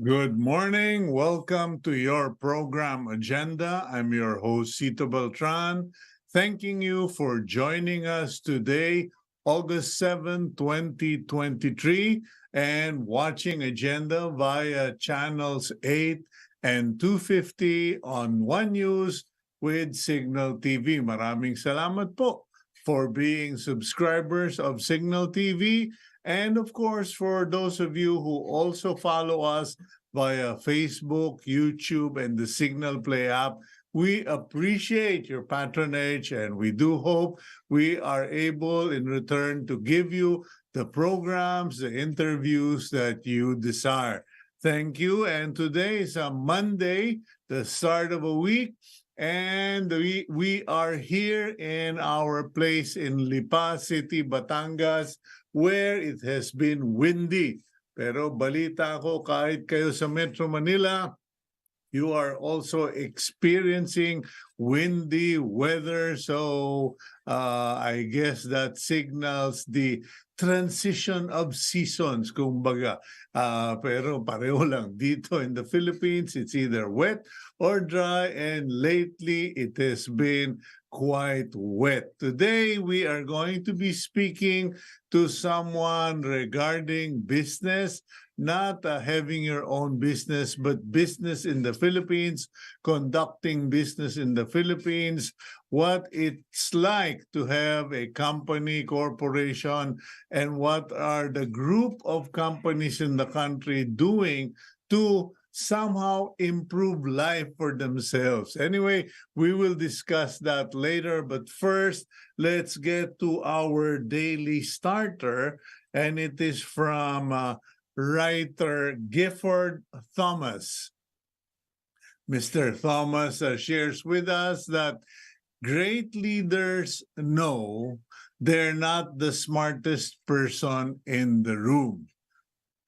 Good morning. Welcome to your program agenda. I'm your host, Cito Beltran, thanking you for joining us today, August 7, 2023, and watching agenda via channels 8 and 250 on One News with Cignal TV. Maraming salamat po for being subscribers of Cignal TV. And of course, for those of you who also follow us via Facebook, YouTube, and the Cignal Play app, we appreciate your patronage, and we do hope we are able in return to give you the programs, the interviews that you desire. Thank you. And today is a Monday, the start of a week. And we are here in our place in Lipa City, Batangas, where it has been windy. Pero balita ko, kahit kayo sa Metro Manila, you are also experiencing windy weather. So I guess that signals the transition of seasons, kumbaga. Pero pareho lang dito in the Philippines, it's either wet or dry, and lately it has been quite wet. Today we are going to be speaking to someone regarding business, not having your own business, but business in the Philippines, conducting business in the Philippines, what it's like to have a company, corporation, and what are the group of companies in the country doing to somehow improve life for themselves. Anyway, we will discuss that later, but first, let's get to our daily starter, and it is from writer Gifford Thomas. Mr. Thomas shares with us that great leaders know they're not the smartest person in the room.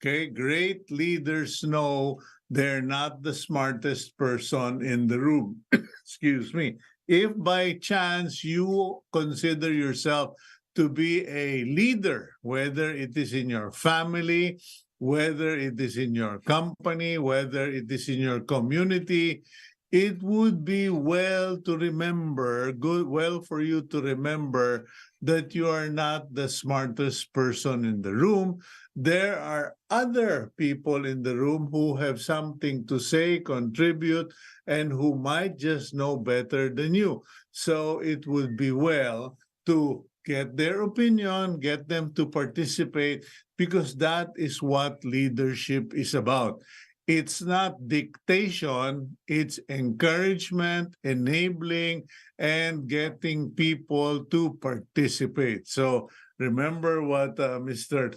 Okay, great leaders know they're not the smartest person in the room. Excuse me. If by chance you consider yourself to be a leader, whether it is in your family, whether it is in your company, whether it is in your community, it would be well to remember, well for you to remember that you are not the smartest person in the room. There are other people in the room who have something to say, contribute, and who might just know better than you. So it would be well to get their opinion, get them to participate, because that is what leadership is about. It's not dictation, it's encouragement, enabling, and getting people to participate. So remember what Mr.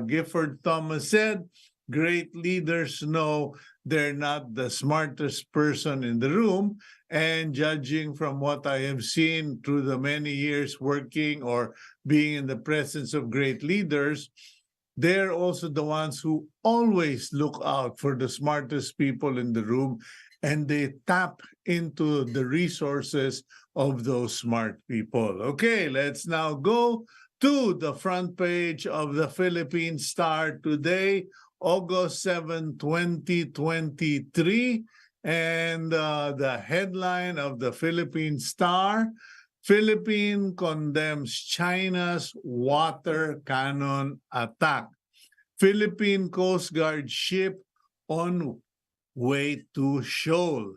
Gifford Thomas said, great leaders know they're not the smartest person in the room. And judging from what I have seen through the many years working or being in the presence of great leaders, they're also the ones who always look out for the smartest people in the room, and they tap into the resources of those smart people. Okay, let's now go to the front page of the Philippine Star today, August 7, 2023. And the headline of the Philippine Star, Philippines condemns China's water cannon attack. Philippine Coast Guard ship on way to shoal.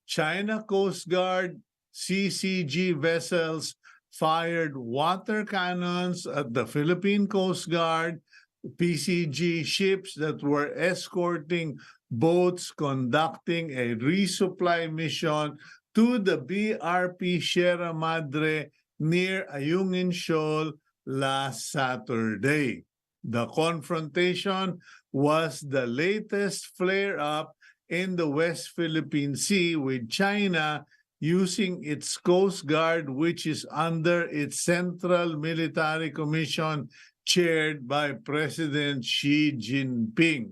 China Coast Guard CCG vessels fired water cannons at the Philippine Coast Guard PCG ships that were escorting boats conducting a resupply mission to the BRP Sierra Madre near Ayungin Shoal last Saturday. The confrontation was the latest flare-up in the West Philippine Sea, with China using its Coast Guard, which is under its Central Military Commission chaired by President Xi Jinping.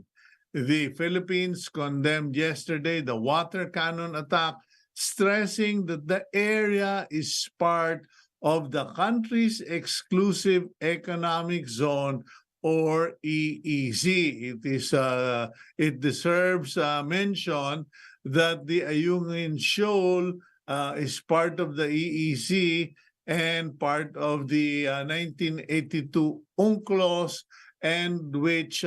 The Philippines condemned yesterday the water cannon attack, stressing that the area is part of the country's exclusive economic zone or EEZ. It deserves mention that the Ayungin Shoal is part of the EEZ and part of the 1982 UNCLOS, and which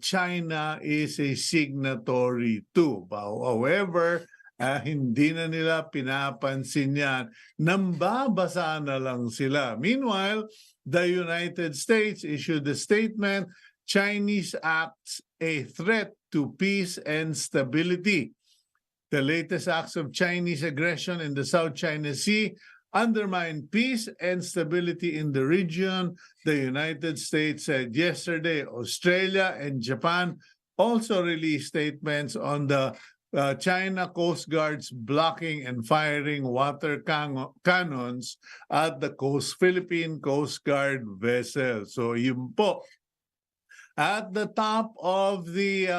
China is a signatory to. However, hindi na nila pinapansin yan. Nambabasa na lang sila. Meanwhile, the United States issued a statement, Chinese acts a threat to peace and stability. The latest acts of Chinese aggression in the South China Sea undermine peace and stability in the region, the United States said yesterday. Australia and Japan also released statements on the China Coast Guard's blocking and firing water cannons at the Philippine Coast Guard vessel. So yun po. At the top of the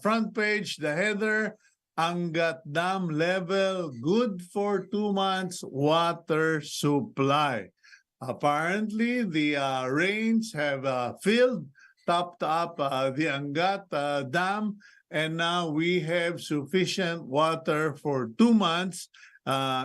front page, the header, Angat Dam level good for 2 months water supply. Apparently, the rains have filled, topped up the Angat Dam, and now we have sufficient water for 2 months,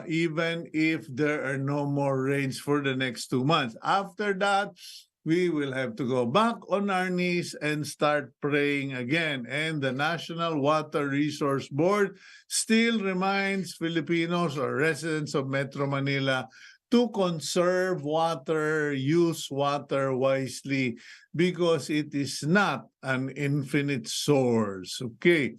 even if there are no more rains for the next 2 months. After that, we will have to go back on our knees and start praying again. And the National Water Resource Board still reminds Filipinos or residents of Metro Manila to conserve water, use water wisely, because it is not an infinite source. Okay.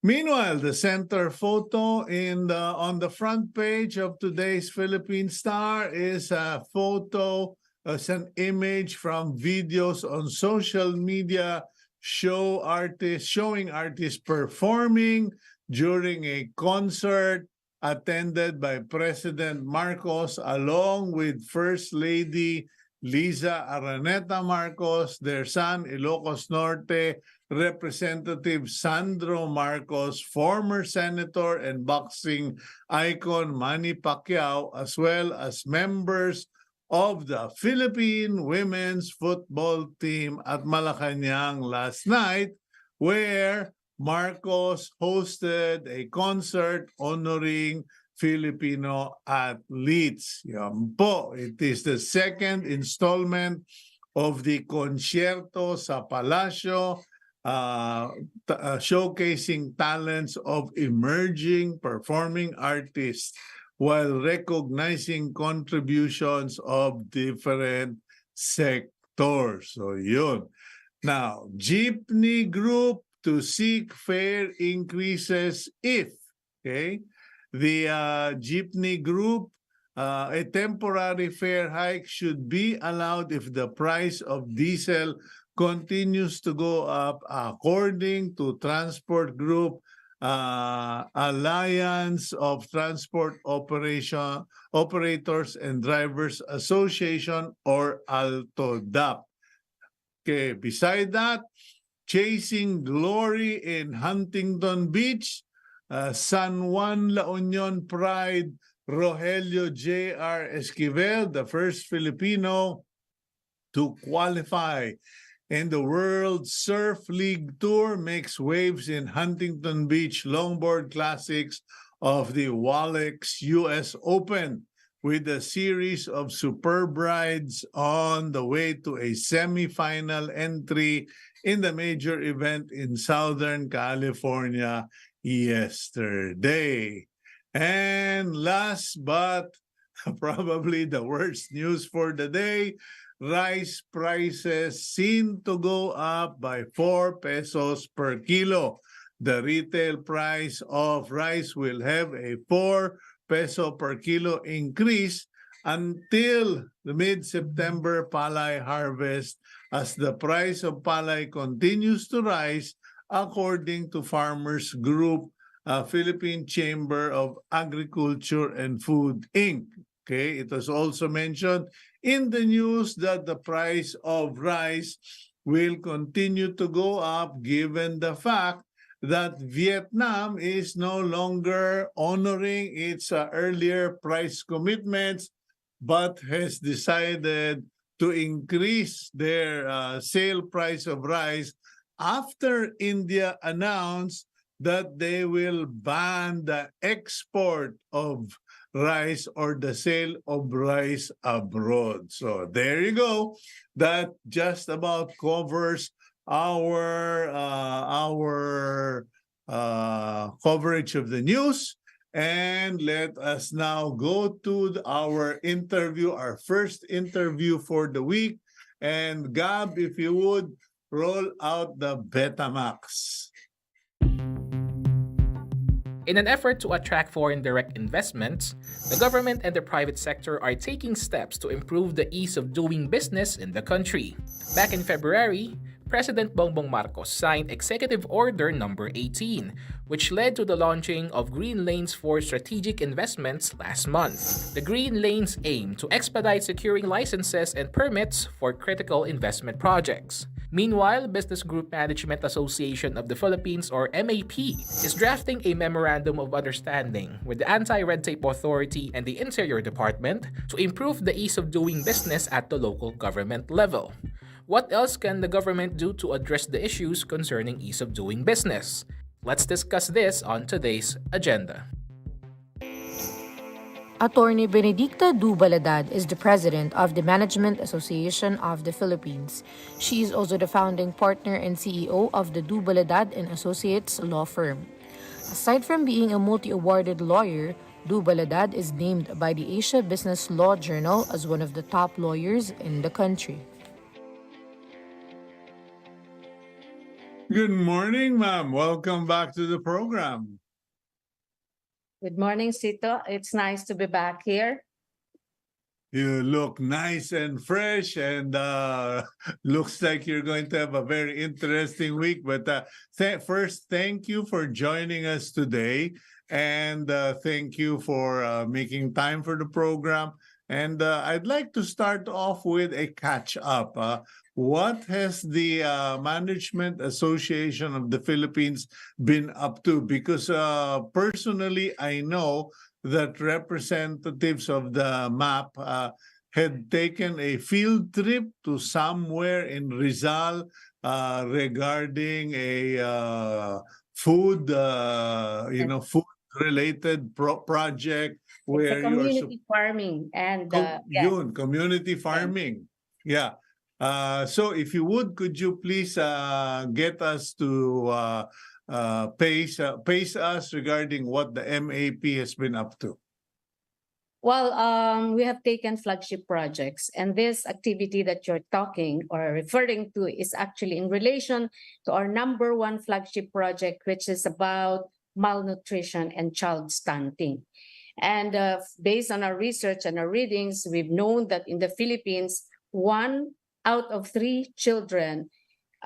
Meanwhile, the center photo on the front page of today's Philippine Star is a photo, an image from videos on social media showing artists performing during a concert attended by President Marcos along with First Lady Liza Araneta Marcos, their son, Ilocos Norte Representative Sandro Marcos, former senator and boxing icon Manny Pacquiao, as well as members of the Philippine women's football team at Malacanang last night, where Marcos hosted a concert honoring Filipino athletes. Yan po, it is the second installment of the Concierto sa Palacio, showcasing talents of emerging performing artists while recognizing contributions of different sectors. So yun. Now, jeepney group to seek fare increases if, okay, the jeepney group, a temporary fare hike should be allowed if the price of diesel continues to go up, according to Transport Group Alliance of Transport Operators and Drivers Association, or ALTODAP. Okay, beside that, chasing glory in Huntington Beach, San Juan La Union Pride, Rogelio J.R. Esquivel, the first Filipino to qualify in the World Surf League Tour, makes waves in Huntington Beach Longboard Classics of the Walex US Open, with a series of superb rides on the way to a semi-final entry in the major event in Southern California yesterday. And last but probably the worst news for the day, rice prices seem to go up by 4 pesos per kilo. The retail price of rice will have a 4 peso per kilo increase until the mid-September palay harvest, as the price of palay continues to rise, according to Farmers Group, Philippine Chamber of Agriculture and Food, Inc. Okay, it was also mentioned in the news that the price of rice will continue to go up given the fact that Vietnam is no longer honoring its earlier price commitments, but has decided to increase their sale price of rice after India announced that they will ban the export of rice or the sale of rice abroad. So there you go. That just about covers our coverage of the news. And let us now go to our interview, our first interview for the week. And Gab, if you would, roll out the Betamax. In an effort to attract foreign direct investments, the government and the private sector are taking steps to improve the ease of doing business in the country. Back in February, President Bongbong Marcos signed Executive Order Number 18, which led to the launching of Green Lanes for strategic investments last month. The Green Lanes aim to expedite securing licenses and permits for critical investment projects. Meanwhile, Business Group Management Association of the Philippines, or MAP, is drafting a Memorandum of Understanding with the Anti-Red Tape Authority and the Interior Department to improve the ease of doing business at the local government level. What else can the government do to address the issues concerning ease of doing business? Let's discuss this on today's agenda. Atty. Benedicta Du-Baladad is the president of the Management Association of the Philippines. She is also the founding partner and CEO of the Du-Baladad and Associates law firm. Aside from being a multi-awarded lawyer, Du-Baladad is named by the Asia Business Law Journal as one of the top lawyers in the country. Good morning, ma'am. Welcome back to the program. Good morning, Cito. It's nice to be back here. You look nice and fresh, and looks like you're going to have a very interesting week. But first, thank you for joining us today, and thank you for making time for the program. And I'd like to start off with a catch-up. What has the Management Association of the Philippines been up to? Because personally, I know that representatives of the MAP had taken a field trip to somewhere in Rizal regarding a food, food-related project where it's a community farming and community farming. Yeah. So if you would, could you please get us to pace us regarding what the MAP has been up to? Well, we have taken flagship projects, and this activity that you're talking or referring to is actually in relation to our number one flagship project, which is about malnutrition and child stunting. And based on our research and our readings, we've known that in the Philippines, 1 out of 3 children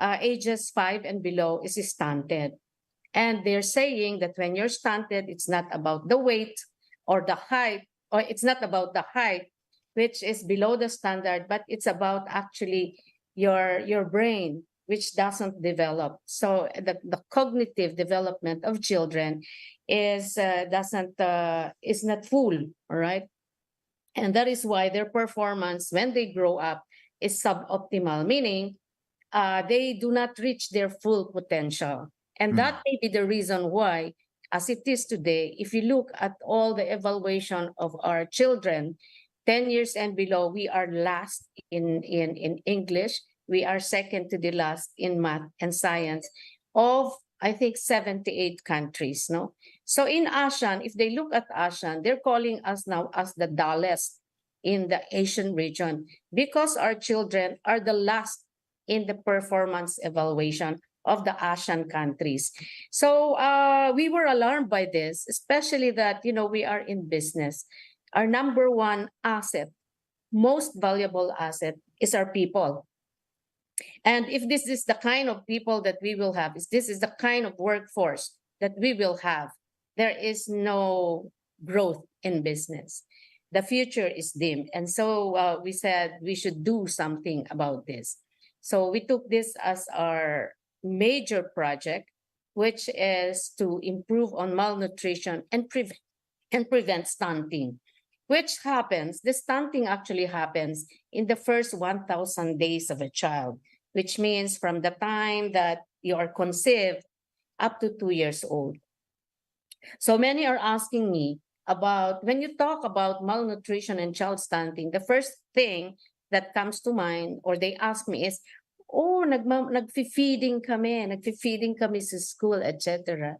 ages 5 and below is stunted. And they're saying that when you're stunted, it's not about the weight or the height, or it's not about the height, which is below the standard, but it's about actually your brain, which doesn't develop. So the cognitive development of children is not full, all right? And that is why their performance when they grow up is suboptimal, meaning they do not reach their full potential. And that may be the reason why, as it is today, if you look at all the evaluation of our children, 10 years and below, we are last in English. We are second to the last in math and science of, I think, 78 countries. No, so in ASEAN, if they look at ASEAN, they're calling us now as the dullest in the Asian region because our children are the last in the performance evaluation of the ASEAN countries. So we were alarmed by this, especially that, we are in business. Our number one asset, most valuable asset, is our people. And if this is the kind of people that we will have, if this is the kind of workforce that we will have, there is no growth in business. The future is dim. And so we said we should do something about this. So we took this as our major project, which is to improve on malnutrition and prevent stunting. which happens, the stunting actually happens in the first 1,000 days of a child, which means from the time that you are conceived up to 2 years old. So many are asking me about, when you talk about malnutrition and child stunting, the first thing that comes to mind or they ask me is, oh, nagfi-feeding kami sa school, etc.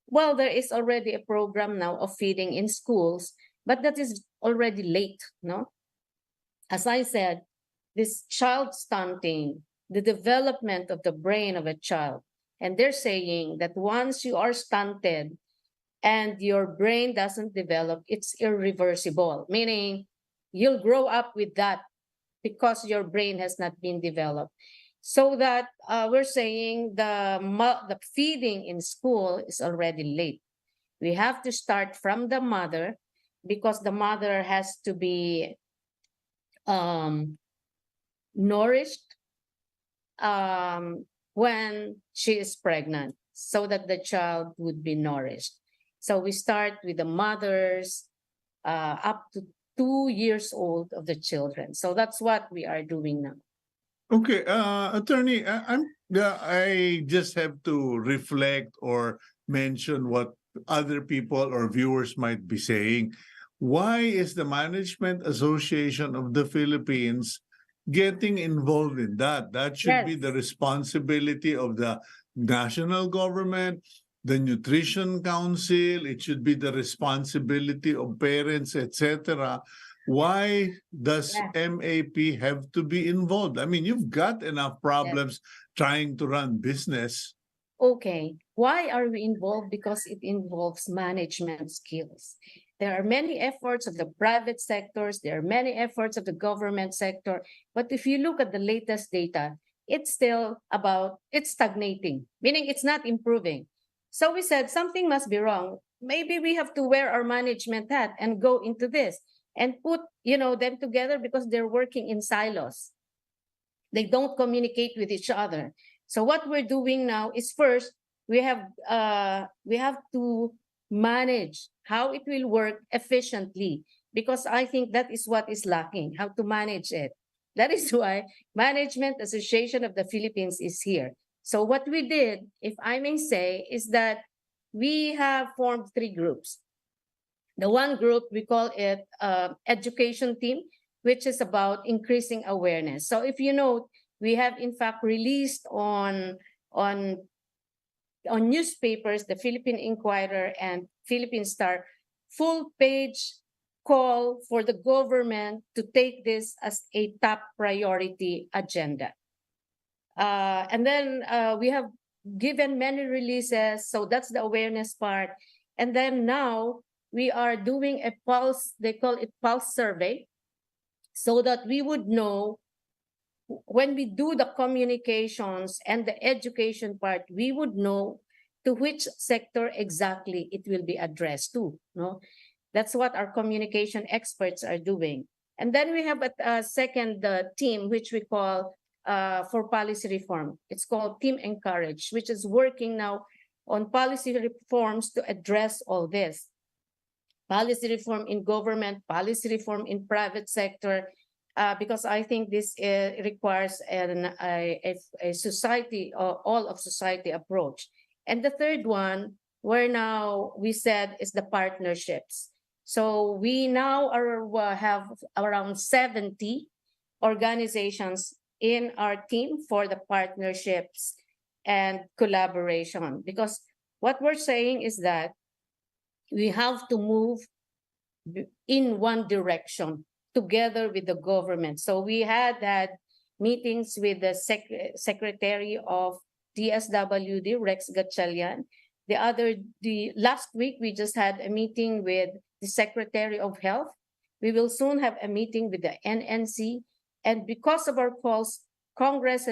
Well, there is already a program now of feeding in schools, but that is already late, no? As I said, this child stunting, the development of the brain of a child, and they're saying that once you are stunted and your brain doesn't develop, it's irreversible, meaning you'll grow up with that because your brain has not been developed. So that we're saying the feeding in school is already late. We have to start from the mother because the mother has to be nourished when she is pregnant so that the child would be nourished. So we start with the mothers up to 2 years old of the children. So that's what we are doing now. Okay, attorney, I just have to reflect or mention what other people or viewers might be saying. Why is the Management Association of the Philippines getting involved in that? That should be Yes. the responsibility of the national government, the Nutrition Council. It should be the responsibility of parents, etc. Why does Yeah. MAP have to be involved? I mean, you've got enough problems trying to run business. Okay, why are we involved? Because it involves management skills. There are many efforts of the private sectors, there are many efforts of the government sector, but if you look at the latest data, it's still it's stagnating, meaning it's not improving. So we said something must be wrong. Maybe we have to wear our management hat and go into this and put, them together because they're working in silos. They don't communicate with each other. So what we're doing now is first we have to manage how it will work efficiently, because I think that is what is lacking, how to manage it. That is why Management Association of the Philippines is here. So what we did, if I may say, is that we have formed 3 groups. The one group, we call it education team, which is about increasing awareness. So if you know, we have in fact released on newspapers, the Philippine Inquirer and Philippine Star, full page call for the government to take this as a top priority agenda. And then we have given many releases, so that's the awareness part. And then now we are doing a pulse, they call it pulse survey, so that we would know when we do the communications and the education part, we would know to which sector exactly it will be addressed to. No, that's what our communication experts are doing. And then we have a second team, which we call for policy reform. It's called Team Encourage, which is working now on policy reforms to address all this. Policy reform in government, policy reform in private sector, because I think this requires a society, all of society approach. And the third one, where now we said, is the partnerships. So we now have around 70 organizations in our team for the partnerships and collaboration. Because what we're saying is that we have to move in one direction together with the government. So we had meetings with the Secretary of DSWD, Rex Gatchalian. The last week, we just had a meeting with the Secretary of Health. We will soon have a meeting with the NNC. And because of our calls, Congress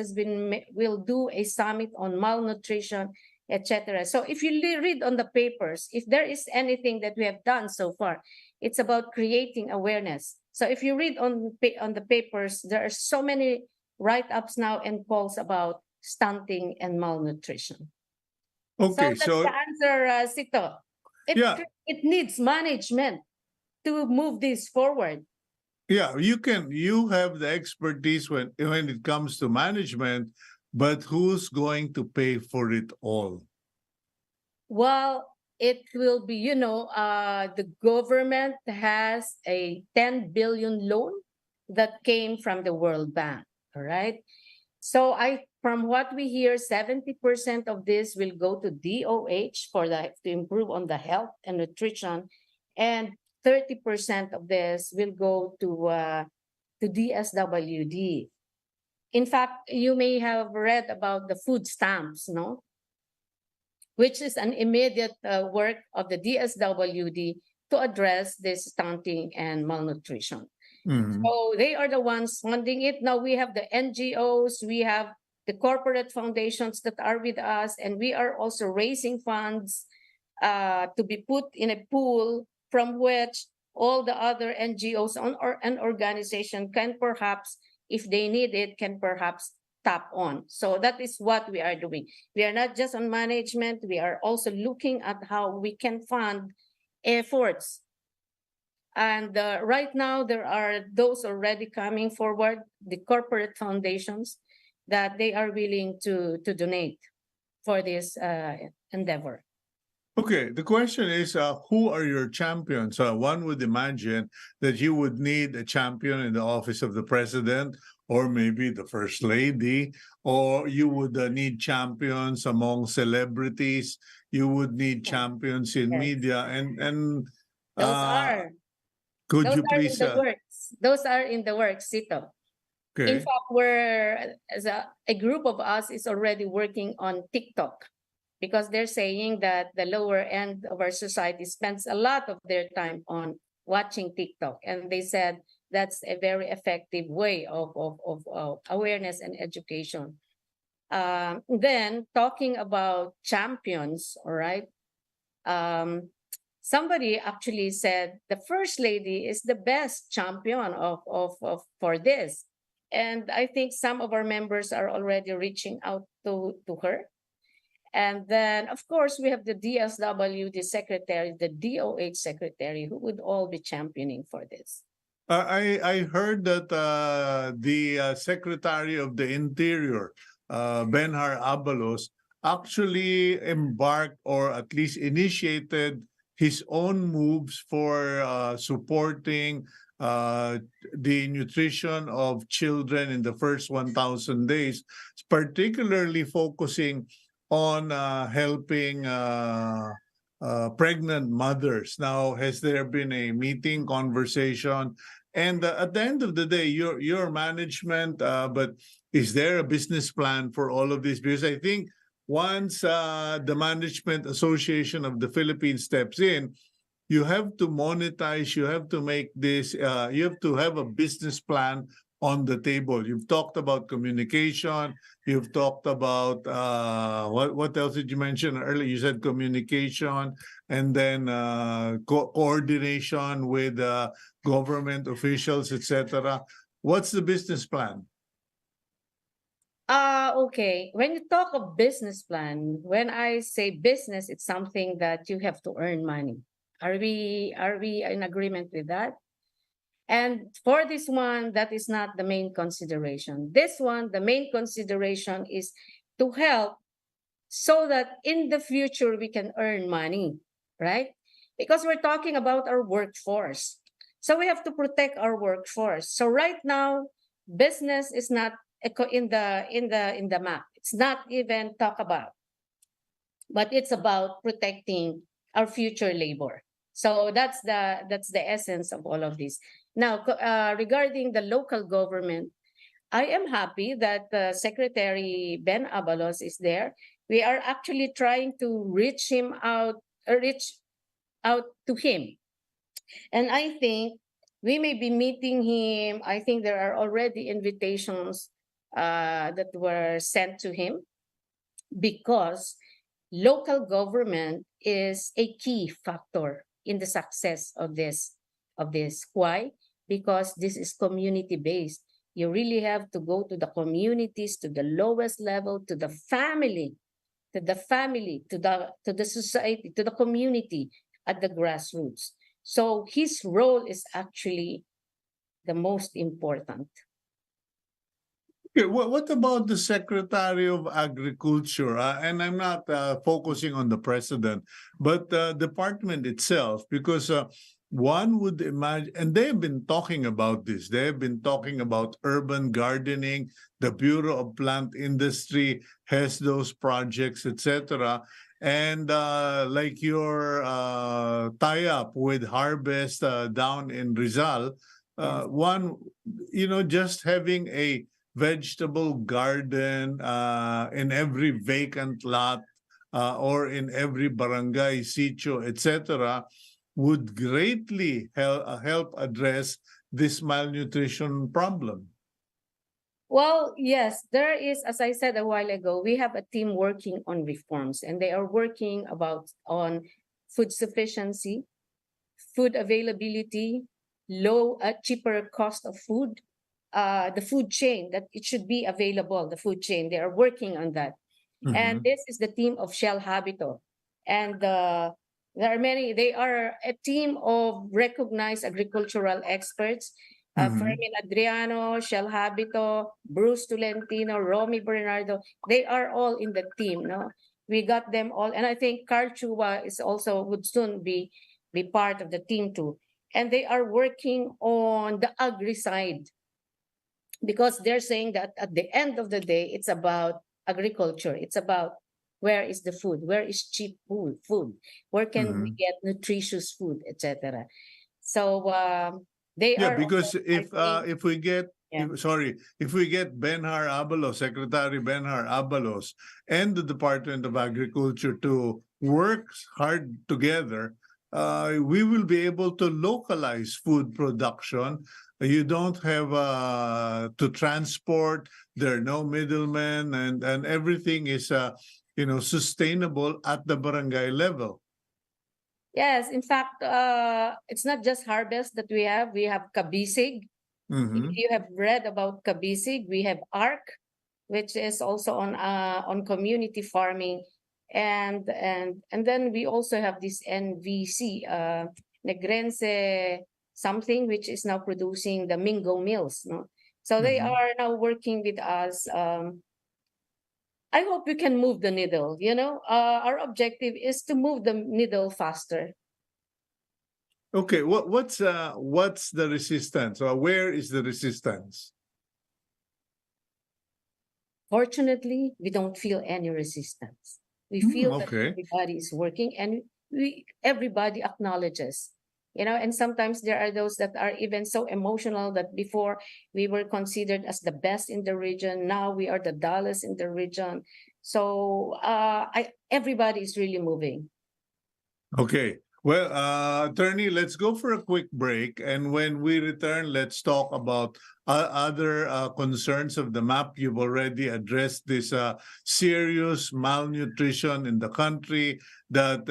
will do a summit on malnutrition, etc. So if you read on the papers, if there is anything that we have done so far, it's about creating awareness. So if you read on the papers, there are so many write-ups now and calls about stunting and malnutrition. Okay, so that's the answer, Cito. It needs management to move this forward. Yeah, you have the expertise when it comes to management, but who's going to pay for it all? Well, it will be, the government has a 10 billion loan that came from the World Bank. All right. So from what we hear, 70% of this will go to DOH to improve on the health and nutrition, and 30% of this will go to DSWD. In fact, you may have read about the food stamps, no? Which is an immediate work of the DSWD to address this stunting and malnutrition. Mhm. So they are the ones funding it. Now we have the NGOs, we have the corporate foundations that are with us, and we are also raising funds to be put in a pool from which all the other NGOs and organization can perhaps, if they need it, can perhaps tap on. So that is what we are doing. We are not just on management, we are also looking at how we can fund efforts. And right now, there are those already coming forward, the corporate foundations, that they are willing to donate for this endeavor. Okay, the question is, who are your champions? One would imagine that you would need a champion in the office of the president, or maybe the first lady, or you would need champions among celebrities. You would need champions in Yes. media, and Those are could those you are in please? the works. Those are in the works, Cito. In Okay. fact, as a group of us is already working on TikTok, because they're saying that the lower end of our society spends a lot of their time on watching TikTok. And they said that's a very effective way of awareness and education. Then talking about champions, all right. Somebody actually said the first lady is the best champion of for this. And I think some of our members are already reaching out to her. And then, of course, we have the DSWD secretary, the DOH secretary, who would all be championing for this. I heard that the Secretary of the Interior, Benhar Abalos, actually embarked or at least initiated his own moves for supporting the nutrition of children in the first 1,000 days, particularly focusing on helping pregnant mothers. Now, has there been a meeting, conversation? And at the end of the day, your management, but is there a business plan for all of this? Because I think once the Management Association of the Philippines steps in, you have to monetize, you have to make this, you have to have a business plan on the table. You've talked about communication. You've talked about what else did you mention earlier? You said communication, and then coordination with government officials, etc. What's the business plan? Okay. When you talk of business plan, when I say business, it's something that you have to earn money. Are we in agreement with that? And for this one, that is not the main consideration. This one, the main consideration is to help so that in the future we can earn money, right? Because we're talking about our workforce. So we have to protect our workforce. So right now, business is not in the map. It's not even talk about, but it's about protecting our future labor. So that's the essence of all of this. Now, regarding the local government, I am happy that Secretary Ben Abalos is there. We are actually trying to reach out to him, and I think we may be meeting him. I think there are already invitations that were sent to him, because local government is a key factor in the success of this. Why? Because this is community based. You really have to go to the communities, to the lowest level, to the family, to the society, to the community at the grassroots. So his role is actually the most important. Okay, what about the Secretary of Agriculture? And I'm not focusing on the president, but the department itself, because one would imagine, and they've been talking about this. They've been talking about urban gardening. The Bureau of Plant Industry has those projects, etc. And like your tie-up with Harvest down in Rizal, Yes. one, just having a vegetable garden in every vacant lot or in every barangay, sitio, etc., would greatly help address this malnutrition problem. Well, yes, there is, as I said a while ago, we have a team working on reforms, and they are working on food sufficiency, food availability, cheaper cost of food, the food chain, that it should be available, the food chain. They are working on that. And Mhm. this is the team of Shell Habito. And there are many, they are a team of recognized agricultural experts. Mhm. Fermin Adriano, Shell Habito, Bruce Tolentino, Romy Bernardo, they are all in the team. No, we got them all, and I think Carl Chua is also would soon be part of the team too. And they are working on the agri side, because they're saying that at the end of the day, it's about agriculture. It's about where is the food, where is cheap food, where can we Mhm. get nutritious food, etc. So they Yeah, are because also, I think, if we get yeah. if we get Benhar Abalos, Secretary Benhar Abalos, and the Department of Agriculture to work hard together, we will be able to localize food production. You don't have to transport. There are no middlemen, and everything is sustainable at the barangay level. Yes, in fact, it's not just harvest that we have. We have kabisig. If Mm-hmm. you have read about kabisig, we have ARC, which is also on community farming, and then we also have this NVC, Negrense something, which is now producing the Mingo Mills. No, so they Mm-hmm. are now working with us. I hope we can move the needle. Our objective is to move the needle faster. Okay, what's the resistance, or where is the resistance? Fortunately, we don't feel any resistance. We feel that Okay. everybody is working, and everybody acknowledges. And sometimes there are those that are even so emotional that before we were considered as the best in the region. Now we are the dullest in the region. So everybody is really moving. Okay. Well, attorney, let's go for a quick break. And when we return, let's talk about other concerns of the map. You've already addressed this serious malnutrition in the country that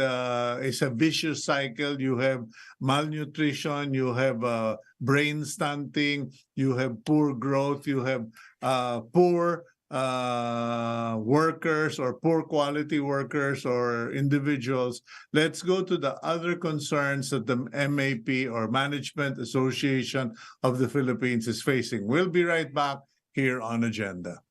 is a vicious cycle. You have malnutrition, you have brain stunting, you have poor growth, you have poor workers or poor quality workers or individuals. Let's go to the other concerns that the MAP, or Management Association of the Philippines, is facing. We'll be right back here on Agenda.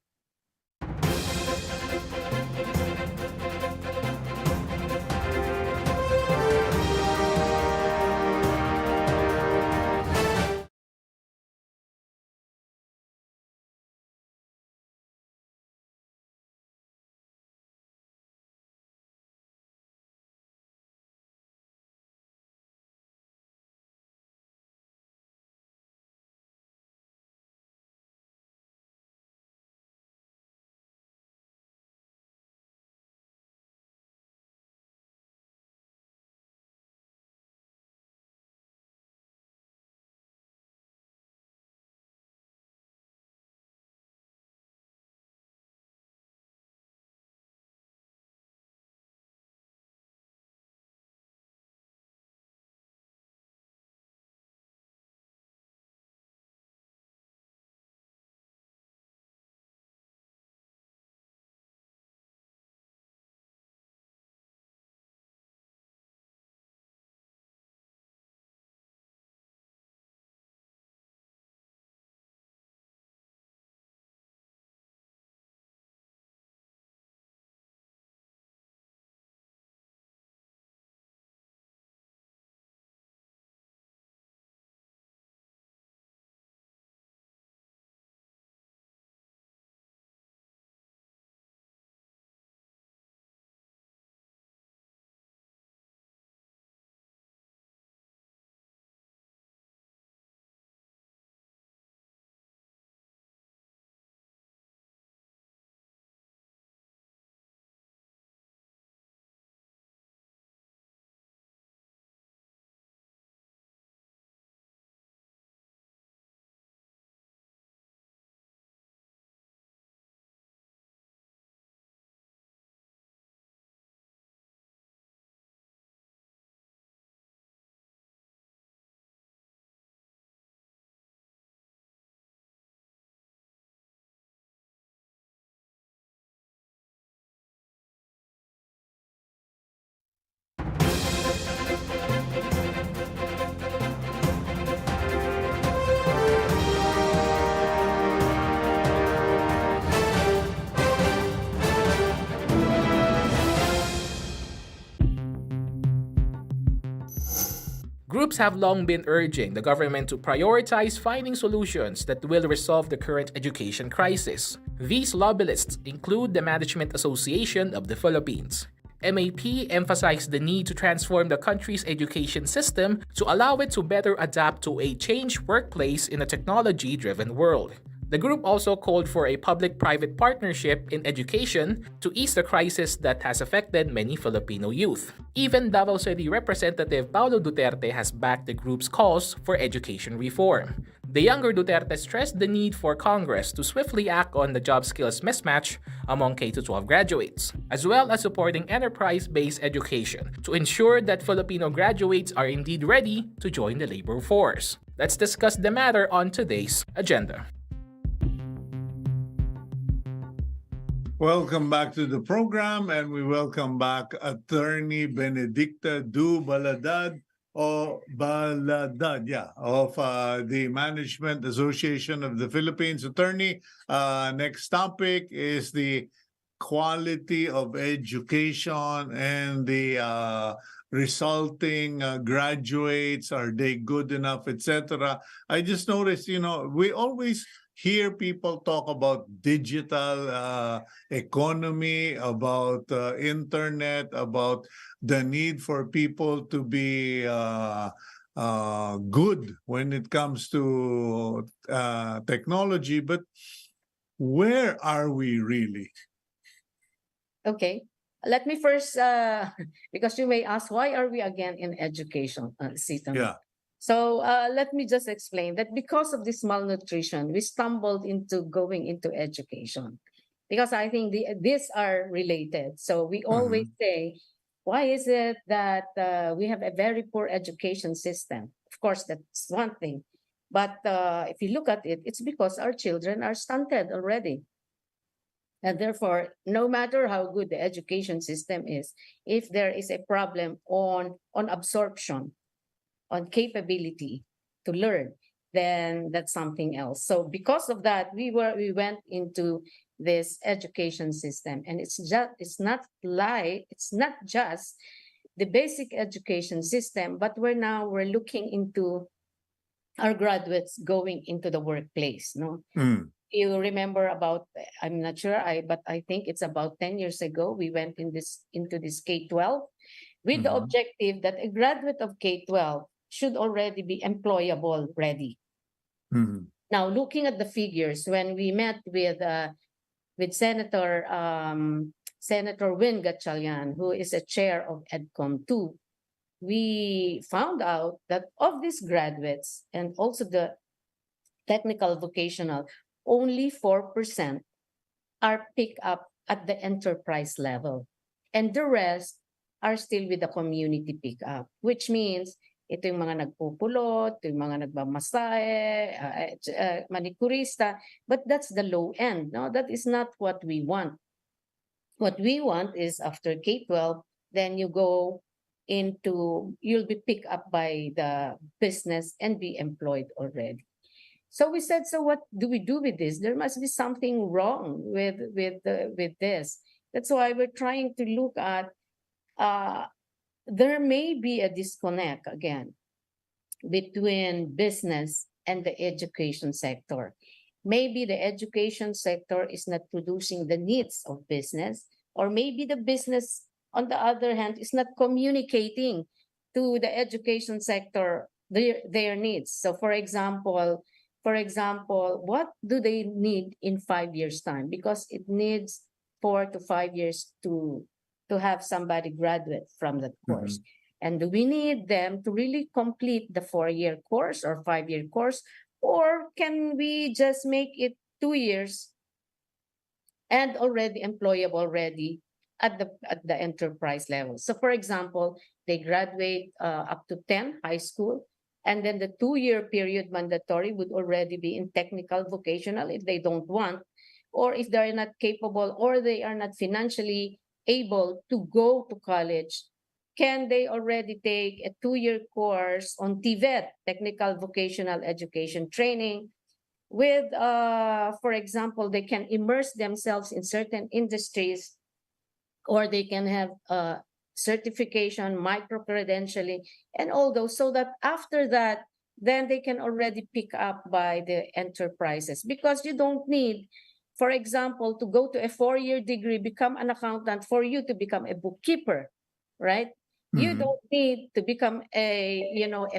Groups have long been urging the government to prioritize finding solutions that will resolve the current education crisis. These lobbyists include the Management Association of the Philippines. MAP emphasized the need to transform the country's education system to allow it to better adapt to a changed workplace in a technology-driven world. The group also called for a public-private partnership in education to ease the crisis that has affected many Filipino youth. Even Davao City Representative Paulo Duterte has backed the group's calls for education reform. The younger Duterte stressed the need for Congress to swiftly act on the job skills mismatch among K-12 graduates, as well as supporting enterprise-based education to ensure that Filipino graduates are indeed ready to join the labor force. Let's discuss the matter on today's agenda. Welcome back to the program, and we welcome back Attorney Benedicta Du-Baladad of the Management Association of the Philippines. Attorney, next topic is the quality of education and the resulting graduates. Are they good enough, etc.? I just noticed, we always hear people talk about digital economy, about internet, about the need for people to be good when it comes to technology. But where are we really? Okay. Let me first, because you may ask, why are we again in education, Cito? Yeah. So let me just explain that because of this malnutrition, we stumbled into going into education, because I think these are related. So we always say, why is it that we have a very poor education system? Of course, that's one thing. But if you look at it, it's because our children are stunted already. And therefore, no matter how good the education system is, if there is a problem on absorption, on capability to learn, then that's something else. So because of that, we went into this education system, and it's not just the basic education system, but we're looking into our graduates going into the workplace. No, you remember about, I'm not sure, but I think it's about 10 years ago, we went into this K-12 with the objective that a graduate of K-12 should already be employable ready. Now, looking at the figures, when we met with Senator Win Gatchalian, who is a chair of EDCOM 2, we found out that of these graduates and also the technical vocational, only 4% are picked up at the enterprise level, and the rest are still with the community pickup, which means ito yung mga nagpupulot, ito yung mga nagmamasahe, manicurista, but that's the low end. No, that is not what we want. What we want is after K-12, then you'll be picked up by the business and be employed already. So we said, so what do we do with this? There must be something wrong with this. That's why we're trying to look at there may be a disconnect again between business and the education sector. Maybe the education sector is not producing the needs of business, or maybe the business, on the other hand, is not communicating to the education sector their needs. So for example, what do they need in 5 years' time? Because it needs 4 to 5 years to have somebody graduate from that course. And do we need them to really complete the 4-year course or 5-year course? Or can we just make it 2 years and already employable already at the enterprise level? So for example, they graduate up to 10 high school, and then the 2-year period mandatory would already be in technical vocational if they don't want, or if they're not capable or they are not financially able to go to college, can they already take a 2-year course on TVET, technical vocational education training, with, for example, they can immerse themselves in certain industries, or they can have certification, micro-credentialing, and all those, so that after that, then they can already pick up by the enterprises. Because you don't need, for example, to go to a 4-year degree, become an accountant for you to become a bookkeeper, right? You Mhm. don't need to become a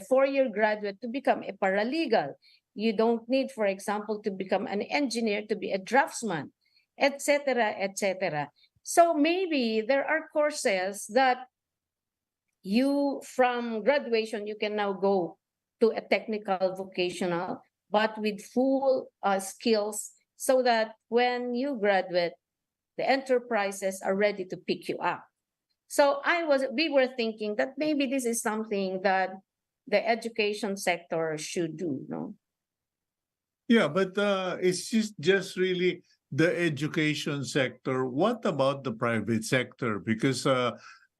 4-year graduate to become a paralegal. You don't need, for example, to become an engineer to be a draftsman, etc., etc. So maybe there are courses that you, from graduation, you can now go to a technical vocational, but with full skills, so that when you graduate, the enterprises are ready to pick you up. So we were thinking that maybe this is something that the education sector should do, no? Yeah, but it's just really the education sector. What about the private sector? Because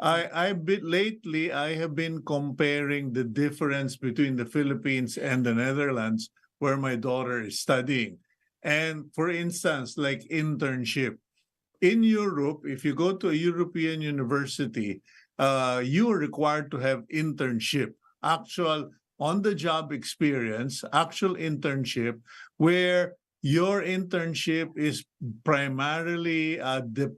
lately I have been comparing the difference between the Philippines and the Netherlands, where my daughter is studying. And for instance, like internship. In Europe, if you go to a European university, you are required to have internship, actual on-the-job experience, actual internship, where your internship is primarily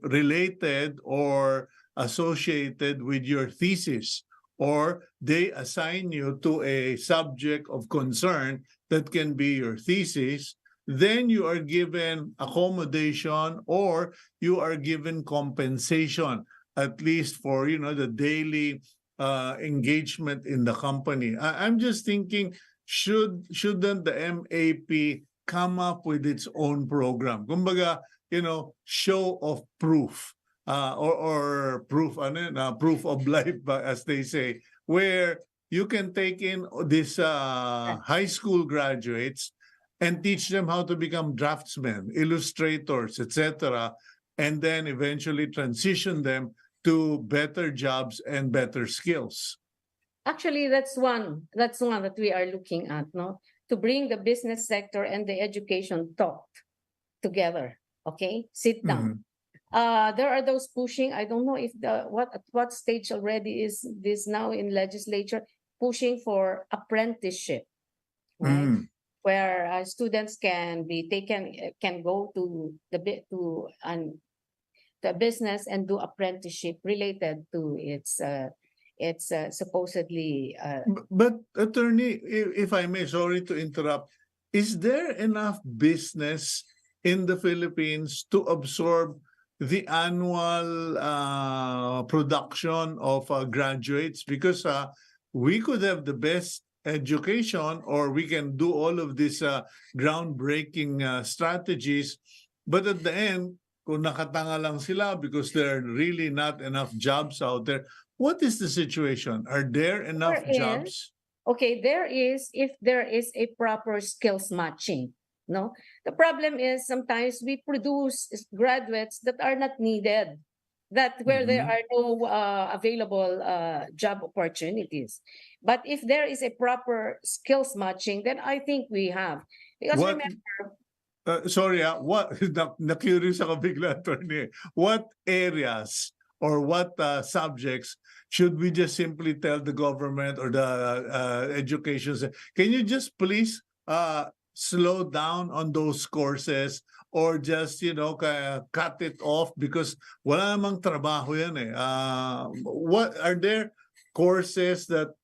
related or associated with your thesis, or they assign you to a subject of concern that can be your thesis. Then you are given accommodation, or you are given compensation, at least for the daily engagement in the company. I'm just thinking, shouldn't the MAP come up with its own program? Kumbaga, show of proof, or proof, proof of life, as they say, where you can take in these high school graduates and teach them how to become draftsmen, illustrators, etc., and then eventually transition them to better jobs and better skills. Actually, that's one that we are looking at, no? To bring the business sector and the education talk together. Okay, sit down. There are those pushing. I don't know if at what stage already is this now in legislature, pushing for apprenticeship, right? Where students can go to the business and do apprenticeship related to its supposedly. But attorney, if I may, sorry to interrupt, is there enough business in the Philippines to absorb the annual production of graduates? Because we could have the best education, or we can do all of these groundbreaking strategies, but at the end, kung nakatanga lang sila because there are really not enough jobs out there, what is the situation? Are there enough jobs? Okay, if there is a proper skills matching. No, the problem is sometimes we produce graduates that are not needed, where there are no available job opportunities. But if there is a proper skills matching, then I think we have. Because remember, sorry, what na-curious ako bigla, attorney. What areas or what subjects should we just simply tell the government or the education? Can you just please slow down on those courses, or just cut it off because wala namang trabaho yan eh. What are there courses that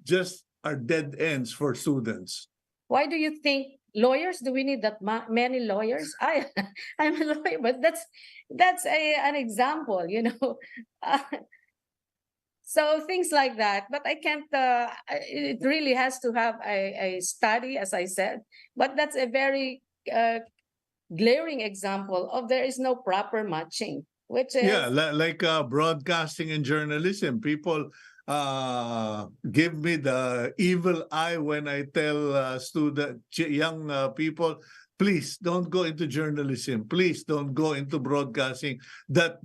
just are dead ends for students? Why do you think lawyers? Do we need that many lawyers? I'm a lawyer, but that's an example, So things like that, but I can't. It really has to have a study, as I said. But that's a very glaring example of there is no proper matching, which is like broadcasting and journalism. People give me the evil eye when I tell young people, please don't go into journalism. Please don't go into broadcasting. That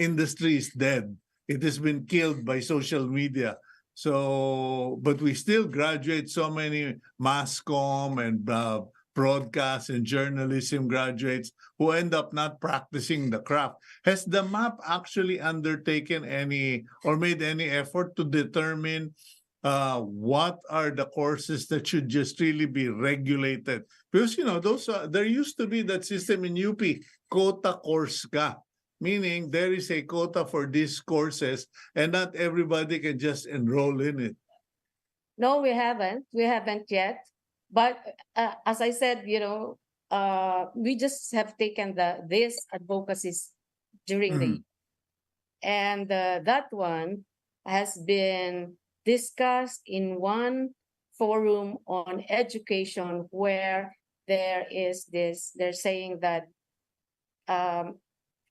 industry is dead. It has been killed by social media. So, but we still graduate so many mass comm and broadcast and journalism graduates who end up not practicing the craft. Has the MAP actually undertaken any or made any effort to determine what are the courses that should just really be regulated? Because, you know, those there used to be that system in UP, quota course ka. Meaning there is a quota for these courses and not everybody can just enroll in it. No, we haven't. We haven't yet. But as I said, we just have taken this advocacies during the year. And that one has been discussed in one forum on education where there is this, they're saying that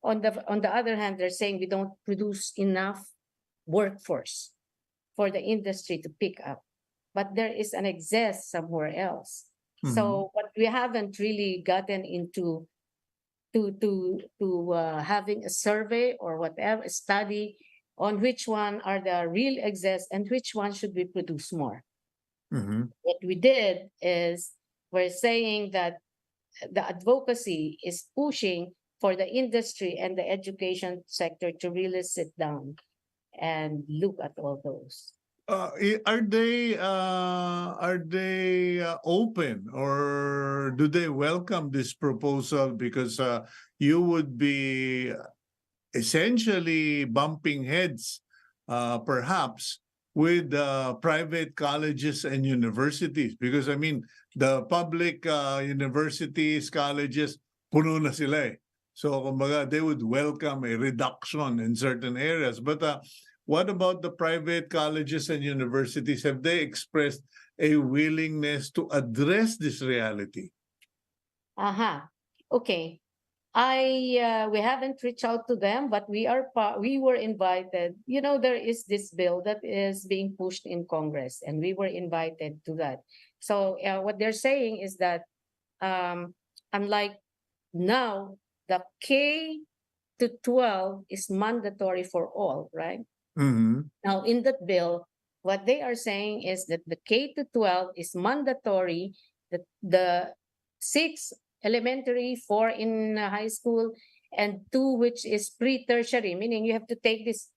on the other hand, they're saying we don't produce enough workforce for the industry to pick up, but there is an excess somewhere else. So, but we haven't really gotten into having a survey or whatever, a study on which one are the real excess and which one should we produce more. What we did is we're saying that the advocacy is pushing for the industry and the education sector to really sit down and look at all those. Are they open or do they welcome this proposal? Because you would be essentially bumping heads, perhaps, with private colleges and universities. Because I mean, the public universities, colleges, puno na sila eh. So, kumbaga, they would welcome a reduction in certain areas. But what about the private colleges and universities? Have they expressed a willingness to address this reality? Okay. We haven't reached out to them, but we were invited. You know, there is this bill that is being pushed in Congress, and we were invited to that. So what they're saying is that unlike now, the K to 12 is mandatory for all, right? Now, in that bill, what they are saying is that the K to 12 is mandatory, the 6 elementary, 4 in high school, and 2 which is pre-tertiary, meaning you have to take this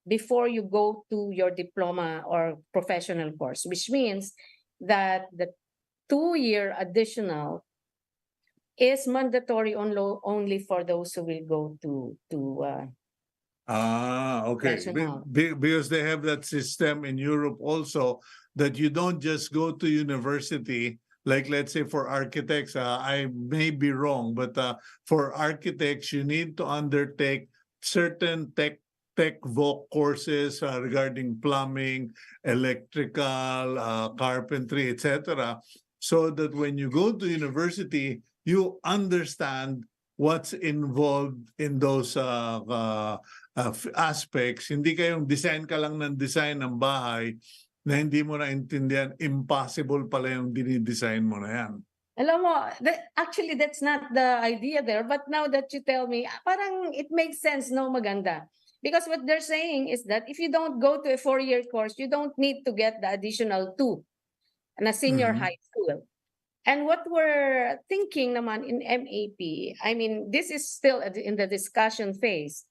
before you go to your diploma or professional course, which means that the 2-year additional is mandatory only for those who will go to okay. Because they have that system in Europe also that you don't just go to university. Like, let's say for architects, I may be wrong, but for architects, you need to undertake certain tech voc courses regarding plumbing, electrical, carpentry, etc. So that when you go to university, you understand what's involved in those aspects. Hindi kayong design ka lang ng design ng bahay na hindi mo naintindihan, impossible pala yung dinidesign mo na yan. Alam mo, actually, that's not the idea there. But now that you tell me, parang it makes sense, no, maganda. Because what they're saying is that if you don't go to a 4-year course, you don't need to get the additional 2 in a senior high school. And what we're thinking naman in MAP, I mean, this is still in the discussion phase.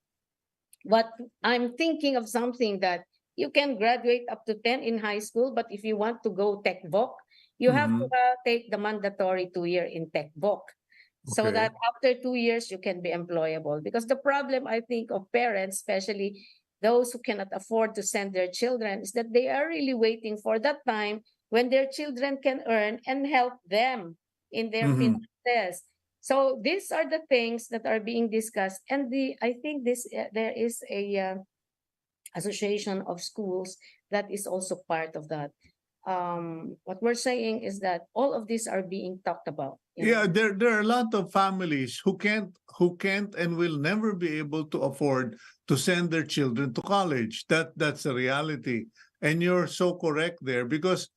But I'm thinking of something that you can graduate up to 10 in high school, but if you want to go Tech Voc, you have to take the mandatory 2-year in Tech Voc. So that after 2 years, you can be employable. Because the problem, I think, of parents, especially those who cannot afford to send their children, is that they are really waiting for that time when their children can earn and help them in their finances. So these are the things that are being discussed. And I think there is a association of schools that is also part of that. What we're saying is that all of these are being talked about. Yeah, there are a lot of families who can't and will never be able to afford to send their children to college. That's a reality. And you're so correct there because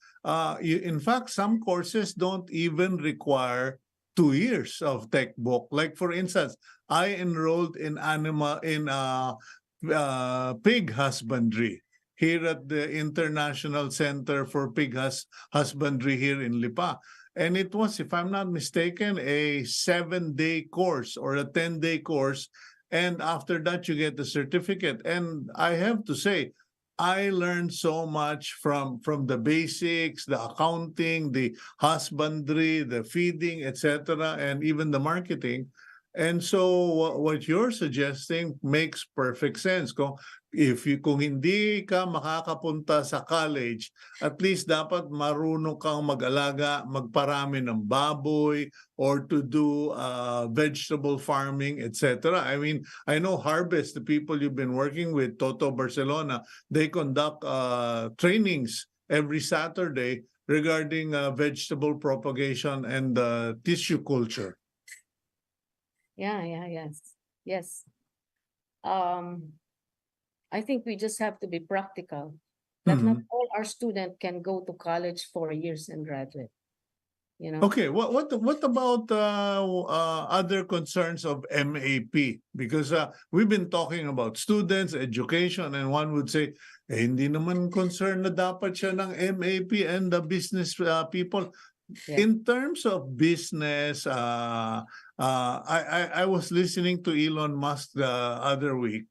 in fact, some courses don't even require 2 years of Tech Book. Like for instance, I enrolled in pig husbandry here at the International Center for Pig Husbandry here in Lipa. And it was, if I'm not mistaken, a 7-day course or a 10-day course. And after that, you get the certificate. And I have to say, I learned so much from the basics, the accounting, the husbandry, the feeding, etc., and even the marketing. And so what you're suggesting makes perfect sense. Kung hindi ka makakapunta sa college, at least dapat marunong kang mag-alaga, magparami ng baboy, or to do vegetable farming, etc. I mean, I know Harvest, the people you've been working with, Toto Barcelona, they conduct trainings every Saturday regarding vegetable propagation and tissue culture. Yes. I think we just have to be practical. That not all our students can go to college 4 years and graduate. You know. Okay, what about other concerns of MAP? Because we've been talking about students, education, and one would say, hindi naman concern na dapat siya ng MAP and the business people. Yeah. In terms of business, I was listening to Elon Musk the other week,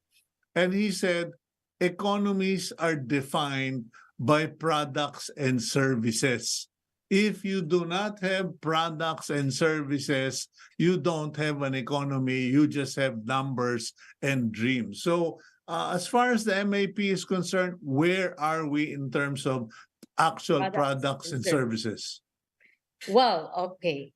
and he said economies are defined by products and services. If you do not have products and services, you don't have an economy. You just have numbers and dreams. So as far as the MAP is concerned, where are we in terms of actual products and services? Well, okay.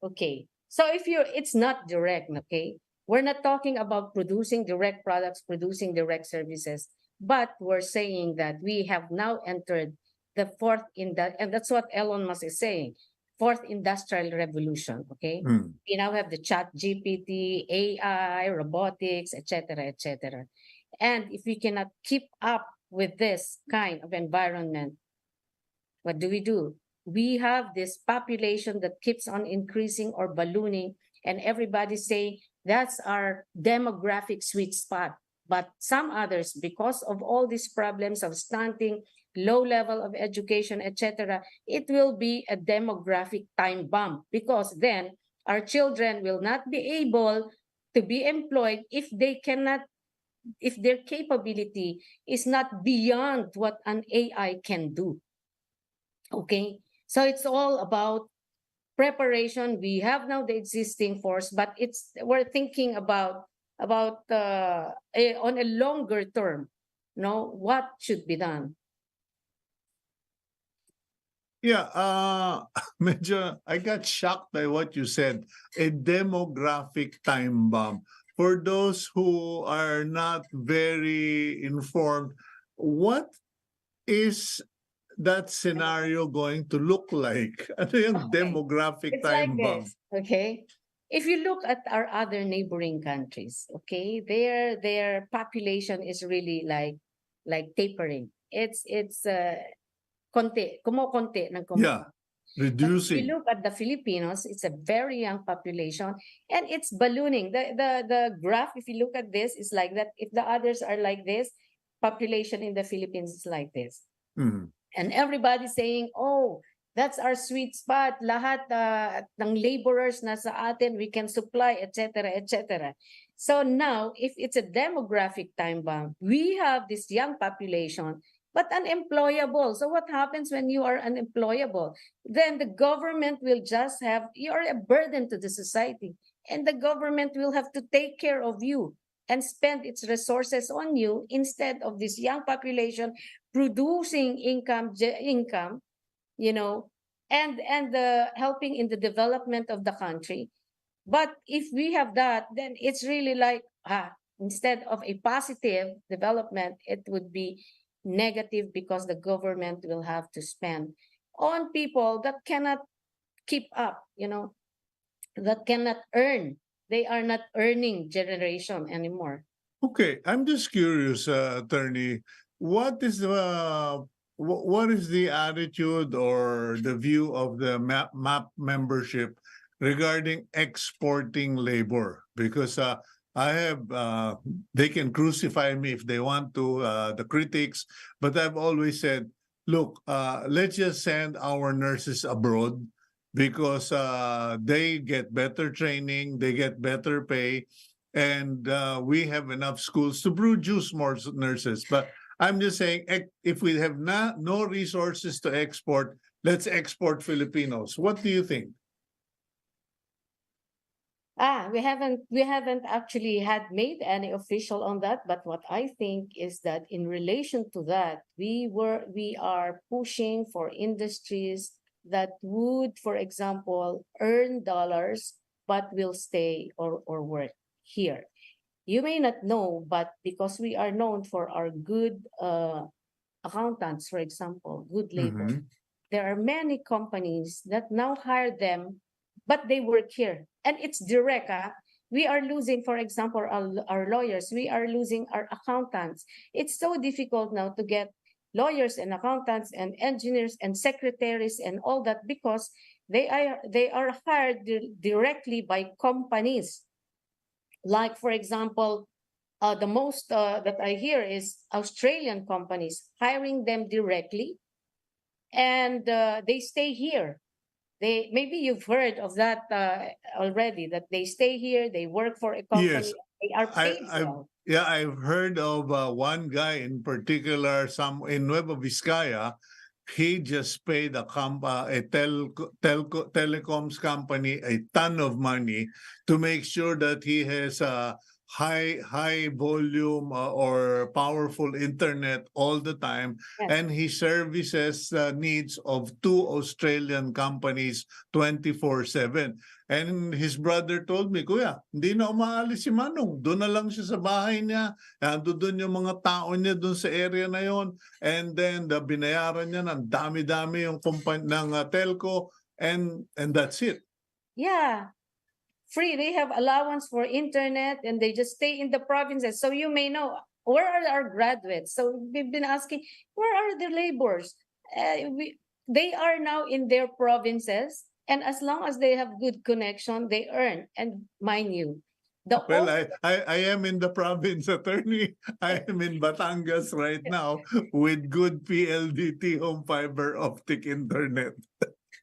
So it's not direct, okay? We're not talking about producing direct products, producing direct services, but we're saying that we have now entered the and that's what Elon Musk is saying, fourth industrial revolution, okay? We now have the chat GPT, AI, robotics, etc. And if we cannot keep up with this kind of environment, what do? We have this population that keeps on increasing or ballooning, and everybody say that's our demographic sweet spot. But some others, because of all these problems of stunting, low level of education, etc., it will be a demographic time bomb, because then our children will not be able to be employed if their capability is not beyond what an AI can do. Okay, so it's all about preparation. We have now the existing force, but we're thinking about on a longer term, what should be done. Yeah, medyo I got shocked by what you said, a demographic time bomb. For those who are not very informed, what is that scenario going to look like? Ano yung demographic It's time like bomb? this, okay? If you look at our other neighboring countries, okay, their population is really like tapering. It's kumokonti ng kumokonti. Yeah, reducing. If you look at the Filipinos, it's a very young population and it's ballooning. The graph, if you look at this, is like that. If the others are like this, population in the Philippines is like this. And everybody's saying, oh, that's our sweet spot. Lahat ng laborers na sa atin, we can supply, etc. So now, if it's a demographic time bomb, we have this young population, but unemployable. So what happens when you are unemployable? Then the government will just you're a burden to the society. And the government will have to take care of you and spend its resources on you instead of this young population producing income, and helping in the development of the country. But if we have that, then it's really like, instead of a positive development, it would be negative, because the government will have to spend on people that cannot keep up, that cannot earn. They are not earning generation anymore. Okay, I'm just curious, Attorney, what is the attitude or the view of the MAP membership regarding exporting labor? Because they can crucify me if they want to, the critics, but I've always said, look, let's just send our nurses abroad because they get better training, they get better pay, and we have enough schools to produce more nurses. But I'm just saying, if we have no resources to export, let's export Filipinos. What do you think? We haven't actually had made any official on that, but what I think is that in relation to that, we are pushing for industries that would, for example, earn dollars but will stay or work here. You may not know, but because we are known for our good accountants, for example, good labor, Mhm. there are many companies that now hire them, but they work here. And it's direct. We are losing, for example, our lawyers. We are losing our accountants. It's so difficult now to get lawyers and accountants and engineers and secretaries and all that because they are hired directly by companies. Like, for example, the most that I hear is Australian companies hiring them directly, and they stay here. Maybe you've heard of that already. That they stay here, they work for a Yes, company, they are I, paid I've well. yeah, I've heard of one guy in particular, some in Nueva Vizcaya. He just paid a telecoms company a ton of money to make sure that he has a high volume or powerful internet all the time, Yes. and he services the needs of two Australian companies 24/7. And his brother told me, Kuya, hindi na umaalis si Manong. Doon na lang siya sa bahay niya. Doon yung mga tao niya doon sa area na yon. And then binayaran niya ng dami-dami yung ng telco, and that's it. Yeah. Free. They have allowance for internet and they just stay in the provinces. So you may know, where are our graduates? So we've been asking, where are the laborers? They are now in their provinces. And as long as they have good connection, they earn. And mind you, the Well, old I am in the province, attorney. I am in Batangas right now with good PLDT home fiber optic internet.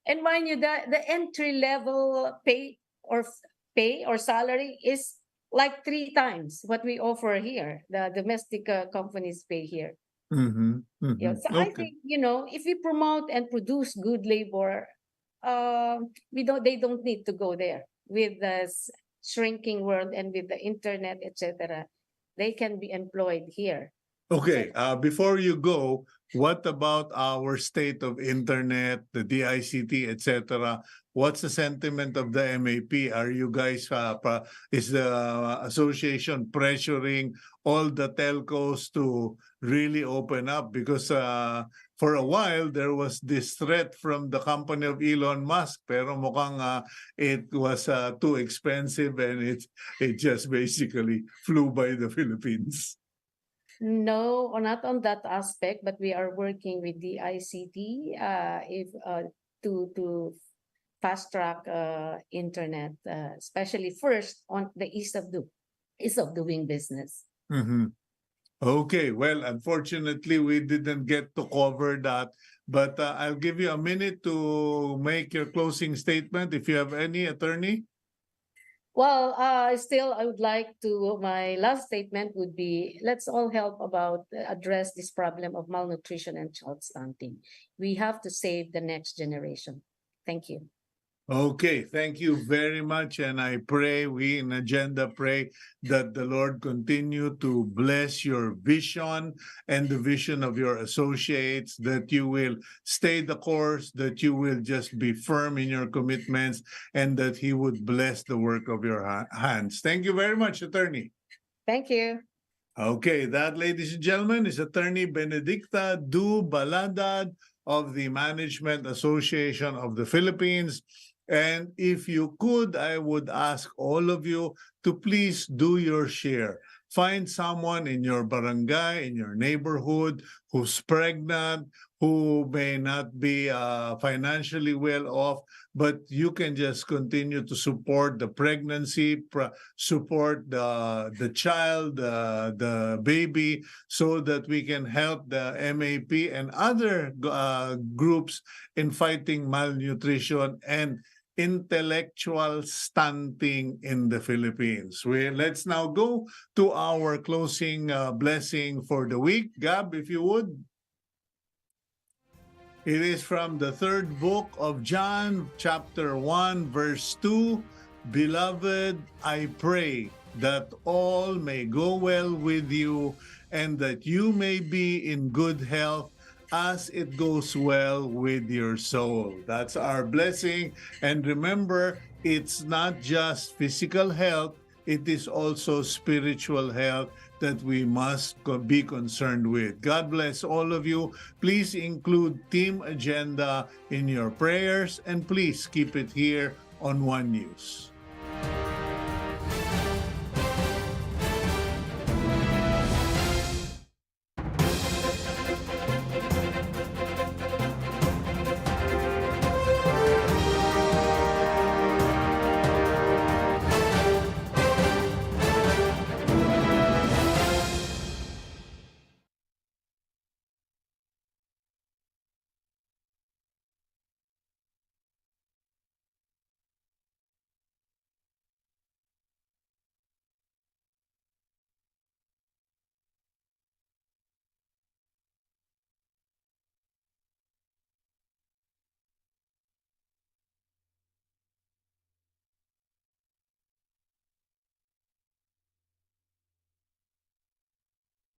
and mind you, the entry level pay or salary is like 3 times what we offer here. The domestic companies pay here. Mm-hmm. Yeah. Mm-hmm. So I Okay. think, if we promote and produce good labor, they don't need to go there with the shrinking world and with the internet, etc. They can be employed here. Okay, before you go, what about our state of internet, the DICT, etc.? What's the sentiment of the MAP? Are you guys, is the association pressuring all the telcos to really open up? Because for a while, there was this threat from the company of Elon Musk, pero mukhang it was too expensive and it just basically flew by the Philippines. No, or not on that aspect, but we are working with the ICT if to fast track internet, especially first on the ease of doing business. Mm-hmm. Okay, well, unfortunately, we didn't get to cover that, but I'll give you a minute to make your closing statement if you have any, attorney. Well, still, I would like to, my last statement would be, let's all help about address this problem of malnutrition and child stunting. We have to save the next generation. Thank you. Okay, thank you very much. And I pray, we in Agenda pray that the Lord continue to bless your vision and the vision of your associates, that you will stay the course, that you will just be firm in your commitments, and that He would bless the work of your hands. Thank you very much, attorney. Thank you. Okay, that, ladies and gentlemen, is Attorney Benedicta Du-Baladad of the Management Association of the Philippines. And if you could, I would ask all of you to please do your share. Find someone in your barangay, in your neighborhood, who's pregnant, who may not be financially well off, but you can just continue to support the pregnancy, support the child, the baby, so that we can help the MAP and other groups in fighting malnutrition and intellectual stunting in the Philippines. Let's now go to our closing blessing for the week. Gab, if you would. It is from the third book of John, chapter 1, verse 2. Beloved, I pray that all may go well with you and that you may be in good health as it goes well with your soul. That's our blessing. And remember, it's not just physical health, it is also spiritual health that we must be concerned with. God bless all of you. Please include Team Agenda in your prayers, and please keep it here on One News.